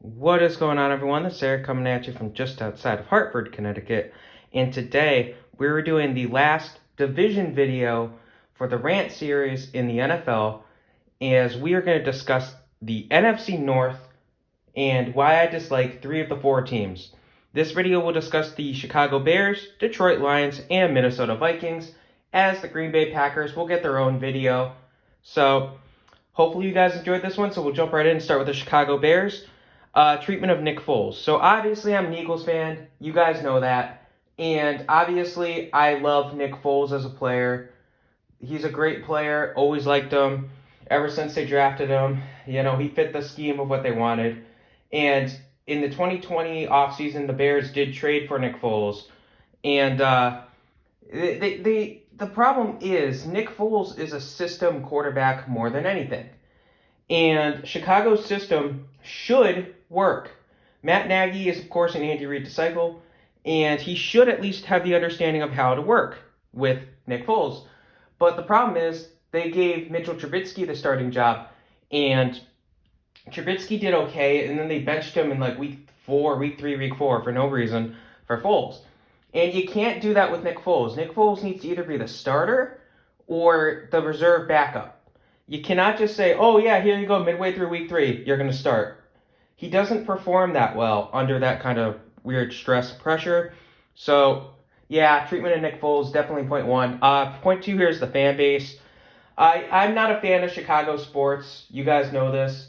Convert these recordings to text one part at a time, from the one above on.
What is going on, everyone? This is Eric coming at you from just outside of Hartford, Connecticut. And today we're doing the last division video for the rant series in the NFL, as we are going to discuss the NFC North and why I dislike 3 of the 4 teams. This video will discuss the Chicago Bears, Detroit Lions, and Minnesota Vikings, as the Green Bay Packers will get their own video. So hopefully you guys enjoyed this one, so we'll jump right in and start with the Chicago Bears. Treatment of Nick Foles. So obviously I'm an Eagles fan. You guys know that. And obviously I love Nick Foles as a player. He's a great player. Always liked him. Ever since they drafted him, he fit the scheme of what they wanted. And in the 2020 offseason, the Bears did trade for Nick Foles. And the problem is Nick Foles is a system quarterback more than anything. And Chicago's system should work. Matt Nagy is, of course, an Andy Reid disciple, and he should at least have the understanding of how to work with Nick Foles. But the problem is they gave Mitchell Trubisky the starting job, and Trubisky did okay, and then they benched him in like week 3, week 4 for no reason for Foles. And you can't do that with Nick Foles. Nick Foles needs to either be the starter or the reserve backup. You cannot just say, oh yeah, here you go, midway through week 3, you're going to start. He doesn't perform that well under that kind of weird stress pressure. So, yeah, treatment of Nick Foles, definitely point 1. Point 2 here is the fan base. I'm not a fan of Chicago sports. You guys know this.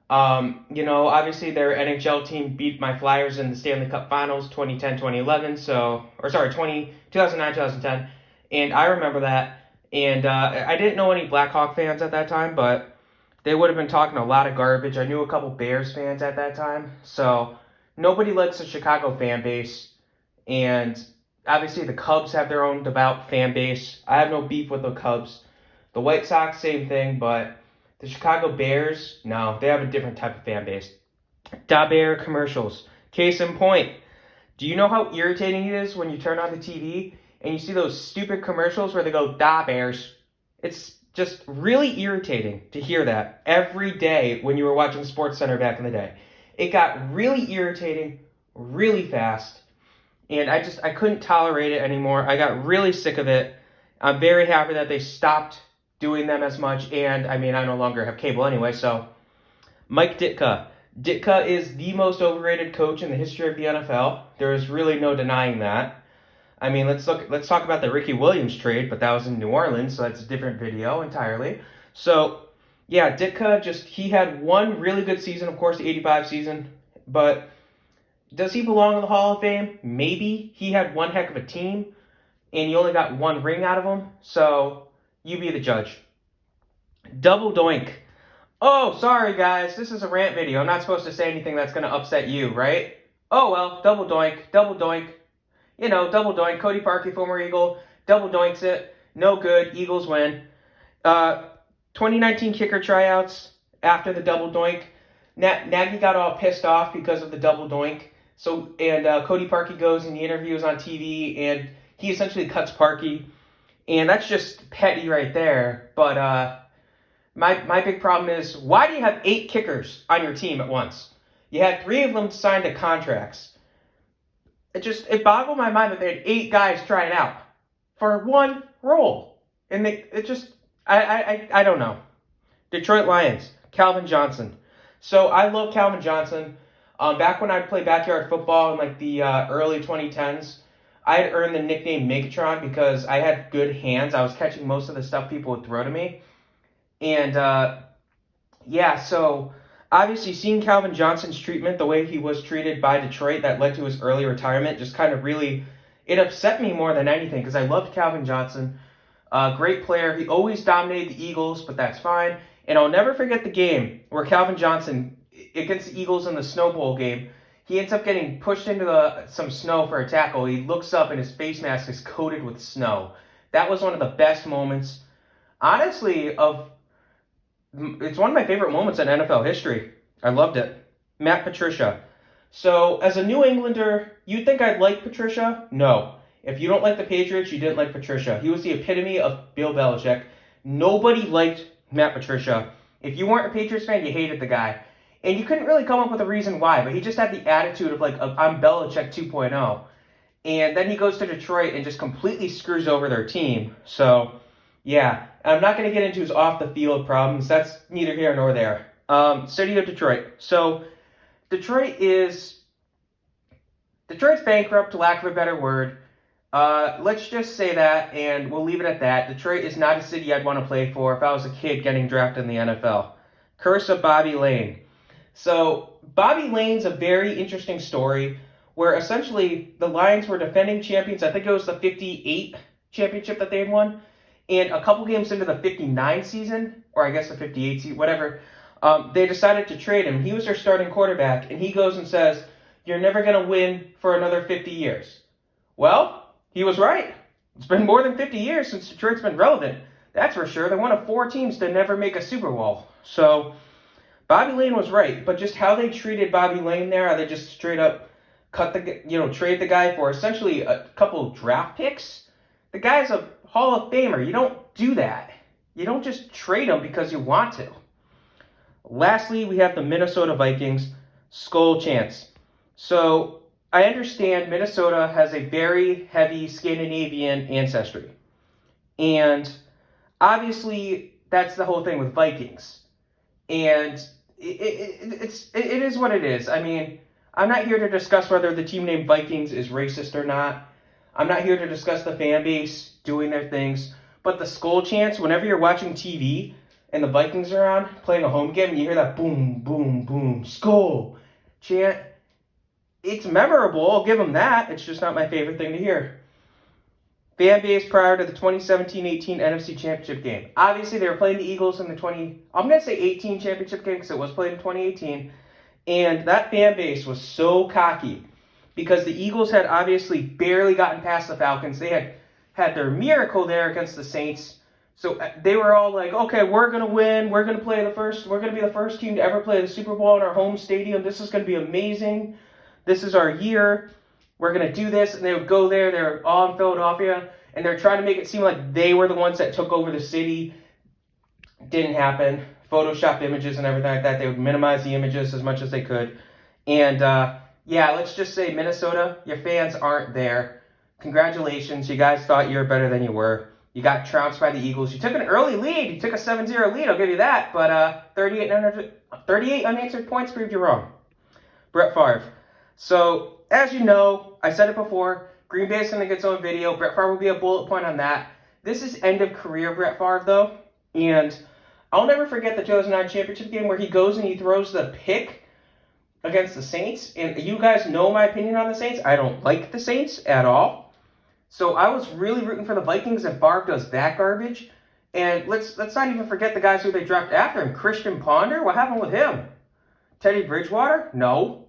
Obviously their NHL team beat my Flyers in the Stanley Cup Finals 2010-2011, 2009-2010, and I remember that. And I didn't know any Blackhawk fans at that time, but they would have been talking a lot of garbage. I knew a couple Bears fans at that time. So nobody likes the Chicago fan base. And obviously the Cubs have their own devout fan base. I have no beef with the Cubs. The White Sox, same thing. But the Chicago Bears, no, they have a different type of fan base. Da Bear commercials. Case in point. Do you know how irritating it is when you turn on the TV and you see those stupid commercials where they go, Da Bears? It's just really irritating to hear that every day when you were watching SportsCenter back in the day. It got really irritating really fast, and I couldn't tolerate it anymore. I got really sick of it. I'm very happy that they stopped doing them as much, and I no longer have cable anyway, so. Mike Ditka. Ditka is the most overrated coach in the history of the NFL. There is really no denying that. Let's talk about the Ricky Williams trade, but that was in New Orleans, so that's a different video entirely. So, yeah, Ditka he had one really good season, of course, the 85 season, but does he belong in the Hall of Fame? Maybe. He had one heck of a team, and you only got one ring out of him, so you be the judge. Double doink. Oh, sorry, guys, this is a rant video. I'm not supposed to say anything that's going to upset you, right? Oh, well, double doink. Double doink. Cody Parkey, former Eagle, double doinks it. No good. Eagles win. 2019 kicker tryouts after the double doink. Nagy got all pissed off because of the double doink. Cody Parkey goes and he interviews on TV, and he essentially cuts Parkey. And that's just petty right there. But my big problem is, why do you have 8 kickers on your team at once? You had 3 of them signed to contracts. It boggled my mind that they had 8 guys trying out for one role. And I don't know. Detroit Lions, Calvin Johnson. So I love Calvin Johnson. Back when I played backyard football in like the early 2010s, I had earned the nickname Megatron because I had good hands. I was catching most of the stuff people would throw to me. And so obviously, seeing Calvin Johnson's treatment, the way he was treated by Detroit, that led to his early retirement, just kind of really, it upset me more than anything, because I loved Calvin Johnson. Great player. He always dominated the Eagles, but that's fine. And I'll never forget the game where Calvin Johnson, against the Eagles in the Snow Bowl game, he ends up getting pushed into some snow for a tackle. He looks up and his face mask is coated with snow. That was one of the best moments, honestly, it's one of my favorite moments in NFL history. I loved it. Matt Patricia. So, as a New Englander, you'd think I'd like Patricia? No. If you don't like the Patriots, you didn't like Patricia. He was the epitome of Bill Belichick. Nobody liked Matt Patricia. If you weren't a Patriots fan, you hated the guy. And you couldn't really come up with a reason why, but he just had the attitude of like, I'm Belichick 2.0. And then he goes to Detroit and just completely screws over their team. So, yeah, I'm not going to get into his off-the-field problems. That's neither here nor there. City of Detroit. So, Detroit's bankrupt, to lack of a better word. Let's just say that, and we'll leave it at that. Detroit is not a city I'd want to play for if I was a kid getting drafted in the NFL. Curse of Bobby Lane. So, Bobby Lane's a very interesting story where essentially the Lions were defending champions. I think it was the 58 championship that they had won. And a couple games into the 59 season, or I guess the 58 season, whatever, they decided to trade him. He was their starting quarterback, and he goes and says, "You're never going to win for another 50 years. Well, he was right. It's been more than 50 years since Detroit's been relevant. That's for sure. They're one of 4 teams to never make a Super Bowl. So, Bobby Lane was right, but just how they treated Bobby Lane there, how they just straight up trade the guy for essentially a couple draft picks. The guy's a Hall of Famer. You don't do that. You don't just trade him because you want to. Lastly, we have the Minnesota Vikings. Skull chance. So, I understand Minnesota has a very heavy Scandinavian ancestry. And obviously, that's the whole thing with Vikings. And it is what it is. I mean, I'm not here to discuss whether the team named Vikings is racist or not. I'm not here to discuss the fan base doing their things. But the skull chants, whenever you're watching TV and the Vikings are on, playing a home game, and you hear that boom, boom, boom, skull chant, it's memorable. I'll give them that. It's just not my favorite thing to hear. Fan base prior to the 2017-18 NFC Championship game. Obviously, they were playing the Eagles in the 18 Championship game because it was played in 2018. And that fan base was so cocky because the Eagles had obviously barely gotten past the Falcons. They had their miracle there against the Saints. So they were all like, okay, we're going to win. We're going to be the first team to ever play the Super Bowl in our home stadium. This is going to be amazing. This is our year. We're going to do this. And they would go there. They're all in Philadelphia. And they're trying to make it seem like they were the ones that took over the city. Didn't happen. Photoshopped images and everything like that. They would minimize the images as much as they could. And, let's just say Minnesota, your fans aren't there. Congratulations. You guys thought you were better than you were. You got trounced by the Eagles. You took an early lead. You took a 7-0 lead. I'll give you that. But 38 unanswered points proved you wrong. Brett Favre. So, as you know, I said it before, Green Bay is going to get its own video. Brett Favre will be a bullet point on that. This is end of career Brett Favre, though. And I'll never forget the 2009 championship game where he goes and he throws the pick against the Saints. And you guys know my opinion on the Saints. I don't like the Saints at all. So I was really rooting for the Vikings and Favre does that garbage. And let's not even forget the guys who they draft after him. Christian Ponder, what happened with him? Teddy Bridgewater? No.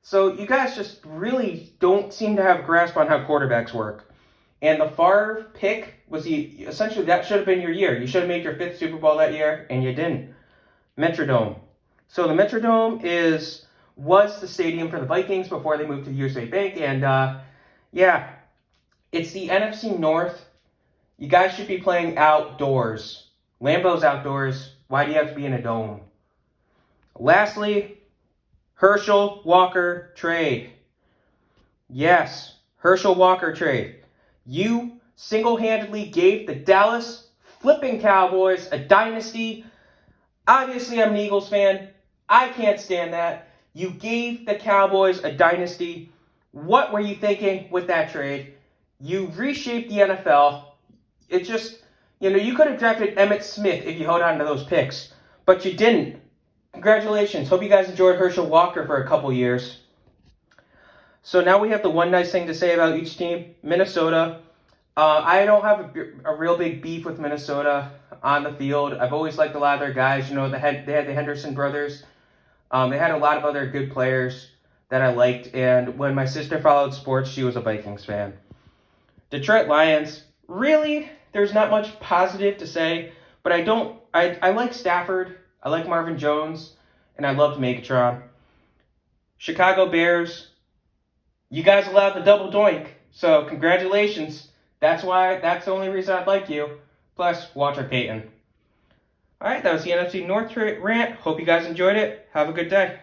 So you guys just really don't seem to have a grasp on how quarterbacks work. And the Favre pick was essentially that should have been your year. You should have made your 5th Super Bowl that year, and you didn't. Metrodome. So the Metrodome was the stadium for the Vikings before they moved to USA Bank, and it's the NFC North. You guys should be playing outdoors. Lambeau's outdoors. Why do you have to be in a dome? Lastly, Herschel Walker trade. Yes, Herschel Walker trade. You single-handedly gave the Dallas flipping Cowboys a dynasty. Obviously, I'm an Eagles fan. I can't stand that. You gave the Cowboys a dynasty. What were you thinking with that trade? You reshaped the NFL. It just, you could have drafted Emmitt Smith if you held on to those picks, but you didn't. Congratulations. Hope you guys enjoyed Herschel Walker for a couple years. So now we have the one nice thing to say about each team. Minnesota. I don't have a real big beef with Minnesota on the field. I've always liked a lot of their guys. They had the Henderson brothers. They had a lot of other good players that I liked. And when my sister followed sports, she was a Vikings fan. Detroit Lions. Really, there's not much positive to say. But I like Stafford. I like Marvin Jones. And I loved Megatron. Chicago Bears. You guys allowed the double doink. So congratulations. That's the only reason I'd like you. Plus, Walter Payton. All right, that was the NFC North Rant. Hope you guys enjoyed it. Have a good day.